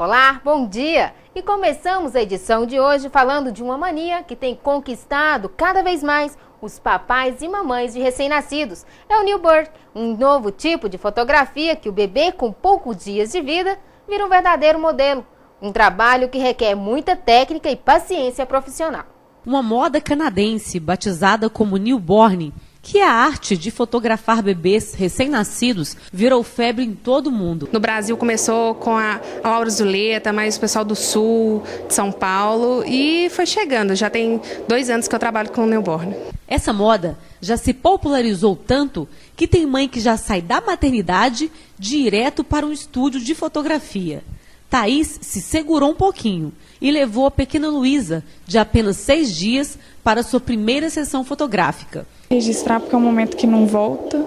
Olá, bom dia! E começamos a edição de hoje falando de uma mania que tem conquistado cada vez mais os papais e mamães de recém-nascidos. É o newborn, um novo tipo de fotografia que o bebê com poucos dias de vida vira um verdadeiro modelo. Um trabalho que requer muita técnica e paciência profissional. Uma moda canadense batizada como newborn, que é a arte de fotografar bebês recém-nascidos, virou febre em todo o mundo. No Brasil começou com a Laura Zuleta, mais o pessoal do Sul, de São Paulo, e foi chegando. Já tem 2 anos que eu trabalho com o newborn. Essa moda já se popularizou tanto que tem mãe que já sai da maternidade direto para um estúdio de fotografia. Thaís se segurou um pouquinho e levou a pequena Luísa, de apenas 6 dias, para sua primeira sessão fotográfica. Registrar porque é um momento que não volta.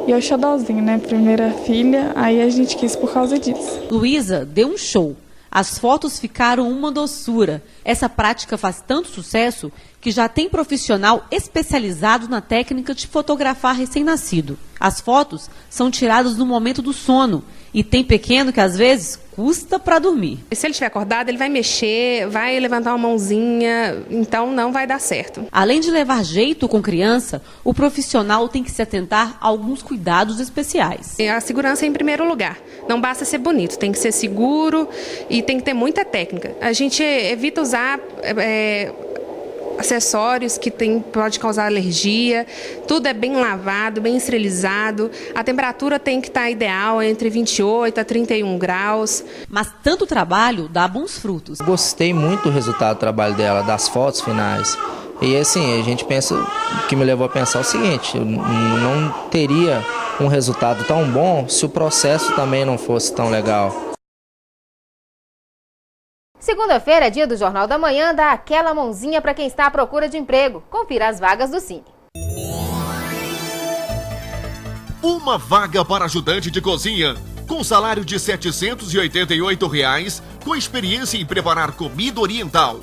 E eu xodózinho, né? Primeira filha, aí a gente quis por causa disso. Luísa deu um show. As fotos ficaram uma doçura. Essa prática faz tanto sucesso que já tem profissional especializado na técnica de fotografar recém-nascido. As fotos são tiradas no momento do sono e tem pequeno que às vezes custa para dormir. Se ele estiver acordado, ele vai mexer, vai levantar uma mãozinha, então não vai dar certo. Além de levar jeito com criança, o profissional tem que se atentar a alguns cuidados especiais. A segurança é em primeiro lugar. Não basta ser bonito, tem que ser seguro e tem que ter muita técnica. A gente evita usar acessórios que pode causar alergia, tudo é bem lavado, bem esterilizado, a temperatura tem que estar ideal, entre 28 a 31 graus. Mas tanto trabalho dá bons frutos. Gostei muito do resultado do trabalho dela, das fotos finais. E assim, a gente pensa, o que me levou a pensar é o seguinte, eu não teria um resultado tão bom se o processo também não fosse tão legal. Segunda-feira é dia do Jornal da Manhã, dá aquela mãozinha para quem está à procura de emprego. Confira as vagas do Cine. Uma vaga para ajudante de cozinha, com salário de R$ 788, com experiência em preparar comida oriental.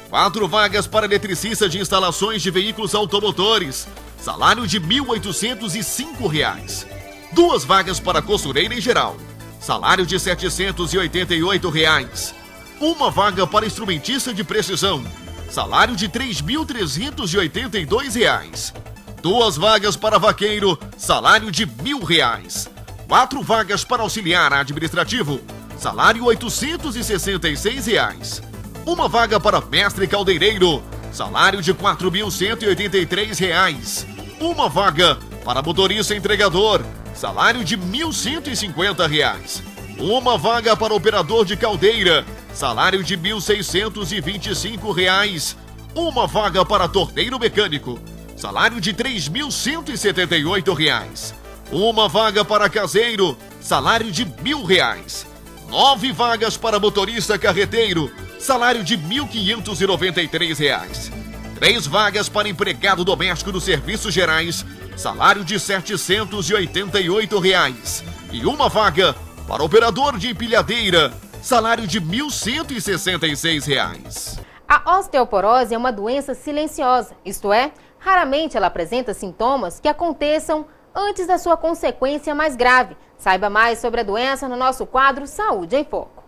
4 vagas para eletricista de instalações de veículos automotores, salário de R$ 1.805. 2 vagas para costureira em geral, salário de R$ 788. 1 vaga para instrumentista de precisão, salário de R$ 3.382. 2 vagas para vaqueiro, salário de R$ 1.000. 4 vagas para auxiliar administrativo, salário R$ 866. 1 vaga para mestre caldeireiro, salário de R$ 4.183. 1 vaga para motorista entregador, salário de R$ 1.150. 1 vaga para operador de caldeira, salário de R$ 1.625. 1 vaga para torneiro mecânico, salário de R$ 3.178. 1 vaga para caseiro, salário de R$ 1.000. 9 vagas para motorista carreteiro, salário de R$ 1.593. 3 vagas para empregado doméstico dos serviços gerais, salário de R$ 788. E 1 vaga para operador de empilhadeira, salário de R$ 1.166. A osteoporose é uma doença silenciosa, isto é, raramente ela apresenta sintomas que aconteçam antes da sua consequência mais grave. Saiba mais sobre a doença no nosso quadro Saúde em Foco.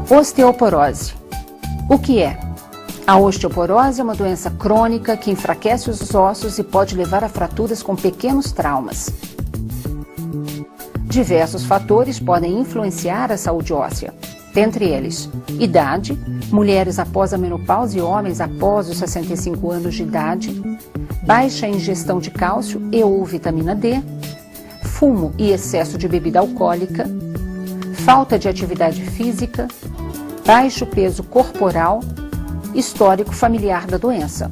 Osteoporose. O que é? A osteoporose é uma doença crônica que enfraquece os ossos e pode levar a fraturas com pequenos traumas. Diversos fatores podem influenciar a saúde óssea. Dentre eles, idade, mulheres após a menopausa e homens após os 65 anos de idade, baixa ingestão de cálcio e ou vitamina D, fumo e excesso de bebida alcoólica, falta de atividade física, baixo peso corporal, histórico familiar da doença.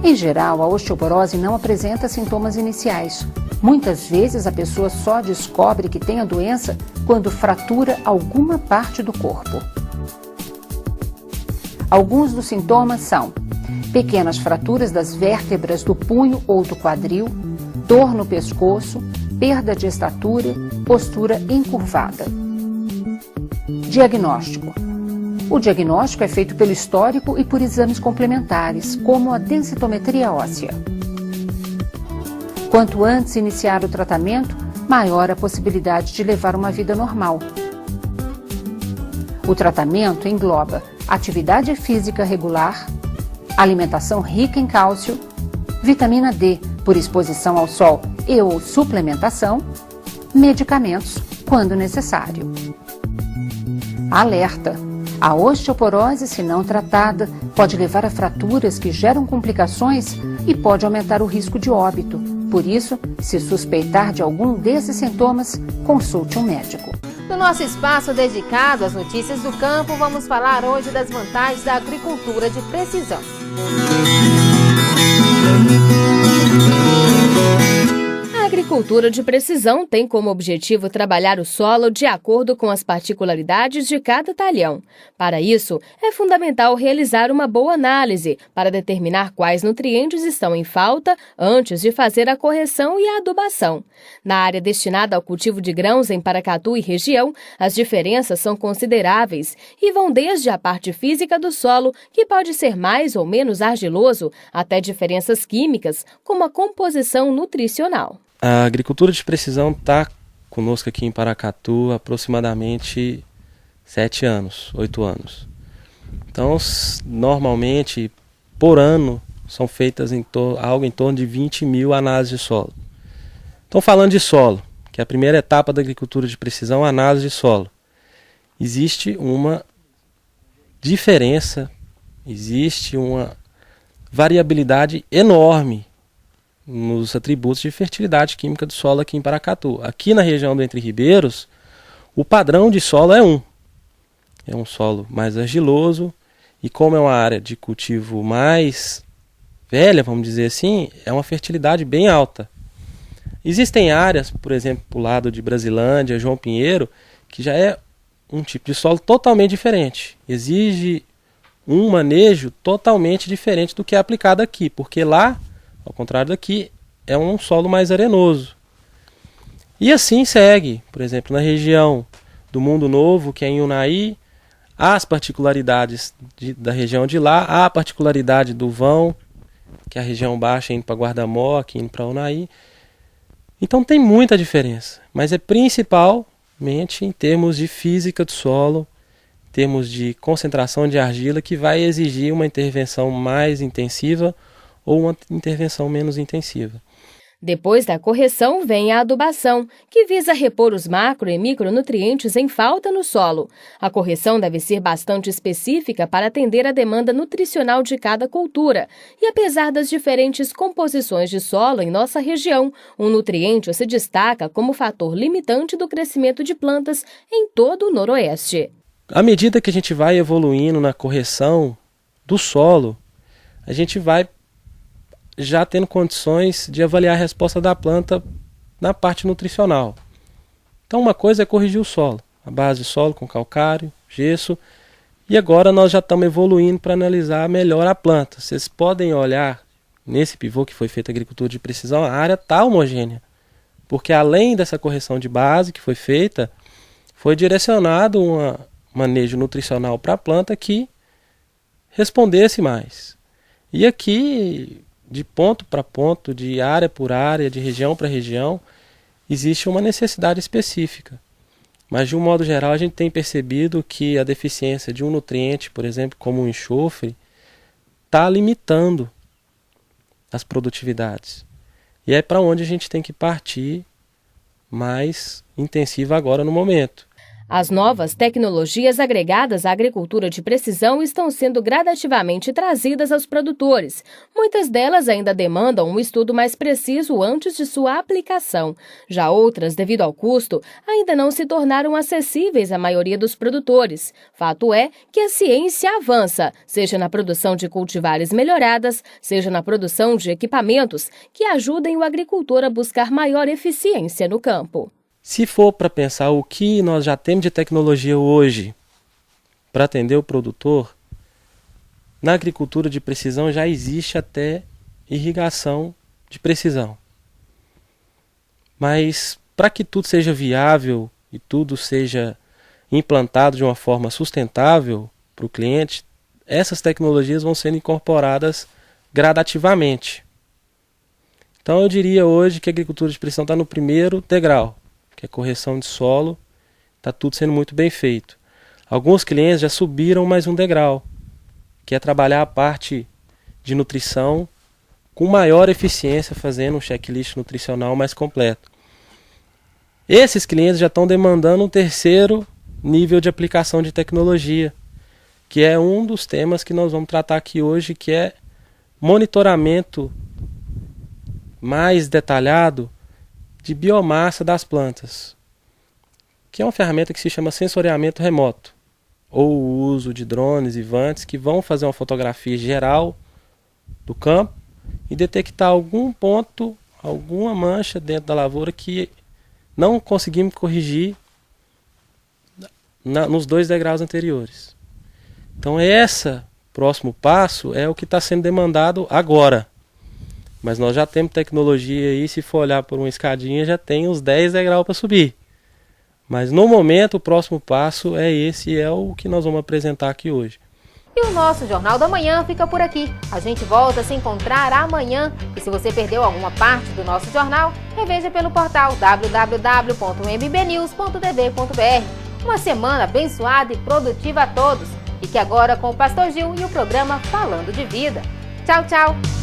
Em geral, a osteoporose não apresenta sintomas iniciais. Muitas vezes a pessoa só descobre que tem a doença quando fratura alguma parte do corpo. Alguns dos sintomas são pequenas fraturas das vértebras do punho ou do quadril, dor no pescoço, perda de estatura, postura encurvada. Diagnóstico. O diagnóstico é feito pelo histórico e por exames complementares, como a densitometria óssea. Quanto antes iniciar o tratamento, maior a possibilidade de levar uma vida normal. O tratamento engloba atividade física regular, alimentação rica em cálcio, vitamina D por exposição ao sol e/ou suplementação, medicamentos quando necessário. Alerta! A osteoporose, se não tratada, pode levar a fraturas que geram complicações e pode aumentar o risco de óbito. Por isso, se suspeitar de algum desses sintomas, consulte um médico. No nosso espaço dedicado às notícias do campo, vamos falar hoje das vantagens da agricultura de precisão. A agricultura de precisão tem como objetivo trabalhar o solo de acordo com as particularidades de cada talhão. Para isso, é fundamental realizar uma boa análise para determinar quais nutrientes estão em falta antes de fazer a correção e a adubação. Na área destinada ao cultivo de grãos em Paracatu e região, as diferenças são consideráveis e vão desde a parte física do solo, que pode ser mais ou menos argiloso, até diferenças químicas, como a composição nutricional. A agricultura de precisão está conosco aqui em Paracatu há aproximadamente 7 anos, 8 anos. Então, normalmente, por ano, são feitas algo em torno de 20 mil análises de solo. Então, falando de solo, que é a primeira etapa da agricultura de precisão, a análise de solo. Existe uma diferença, existe uma variabilidade enorme nos atributos de fertilidade química do solo aqui em Paracatu. Aqui na região do Entre Ribeiros, o padrão de solo é um solo mais argiloso, e como é uma área de cultivo mais velha, vamos dizer assim, é uma fertilidade bem alta. Existem áreas, por exemplo, para o lado de Brasilândia, João Pinheiro, que já é um tipo de solo totalmente diferente. Exige um manejo totalmente diferente do que é aplicado aqui, porque lá, ao contrário daqui, é um solo mais arenoso. E assim segue, por exemplo, na região do Mundo Novo, que é em Unai, há as particularidades da região de lá, há a particularidade do vão, que é a região baixa indo para Guardamó, aqui indo para Unai. Então tem muita diferença, mas é principalmente em termos de física do solo, em termos de concentração de argila, que vai exigir uma intervenção mais intensiva ou uma intervenção menos intensiva. Depois da correção vem a adubação, que visa repor os macro e micronutrientes em falta no solo. A correção deve ser bastante específica para atender a demanda nutricional de cada cultura. E apesar das diferentes composições de solo em nossa região, um nutriente se destaca como fator limitante do crescimento de plantas em todo o Noroeste. À medida que a gente vai evoluindo na correção do solo, a gente vai já tendo condições de avaliar a resposta da planta na parte nutricional. Então uma coisa é corrigir o solo, a base de solo com calcário, gesso, e agora nós já estamos evoluindo para analisar melhor a planta. Vocês podem olhar nesse pivô que foi feita a agricultura de precisão, a área está homogênea, porque além dessa correção de base que foi feita, foi direcionado um manejo nutricional para a planta que respondesse mais. E aqui, de ponto para ponto, de área por área, de região para região, existe uma necessidade específica. Mas, de um modo geral, a gente tem percebido que a deficiência de um nutriente, por exemplo, como o enxofre, está limitando as produtividades. E é para onde a gente tem que partir mais intensiva agora no momento. As novas tecnologias agregadas à agricultura de precisão estão sendo gradativamente trazidas aos produtores. Muitas delas ainda demandam um estudo mais preciso antes de sua aplicação. Já outras, devido ao custo, ainda não se tornaram acessíveis à maioria dos produtores. Fato é que a ciência avança, seja na produção de cultivares melhoradas, seja na produção de equipamentos que ajudem o agricultor a buscar maior eficiência no campo. Se for para pensar o que nós já temos de tecnologia hoje para atender o produtor, na agricultura de precisão já existe até irrigação de precisão. Mas para que tudo seja viável e tudo seja implantado de uma forma sustentável para o cliente, essas tecnologias vão sendo incorporadas gradativamente. Então eu diria hoje que a agricultura de precisão está no primeiro degrau. que é correção de solo, está tudo sendo muito bem feito. Alguns clientes já subiram mais um degrau, que é trabalhar a parte de nutrição com maior eficiência, fazendo um checklist nutricional mais completo. Esses clientes já estão demandando um terceiro nível de aplicação de tecnologia, que é um dos temas que nós vamos tratar aqui hoje, que é monitoramento mais detalhado de biomassa das plantas, que é uma ferramenta que se chama sensoriamento remoto, ou o uso de drones e vantes que vão fazer uma fotografia geral do campo e detectar algum ponto, alguma mancha dentro da lavoura que não conseguimos corrigir nos 2 degraus anteriores. Então esse próximo passo é o que está sendo demandado agora. Mas nós já temos tecnologia aí, se for olhar por uma escadinha, já tem os 10 degraus para subir. Mas no momento o próximo passo é esse, é o que nós vamos apresentar aqui hoje. E o nosso Jornal da Manhã fica por aqui. A gente volta a se encontrar amanhã. E se você perdeu alguma parte do nosso jornal, reveja pelo portal www.mbnews.tv.br. Uma semana abençoada e produtiva a todos. Fique agora com o Pastor Gil e o programa Falando de Vida. Tchau, tchau!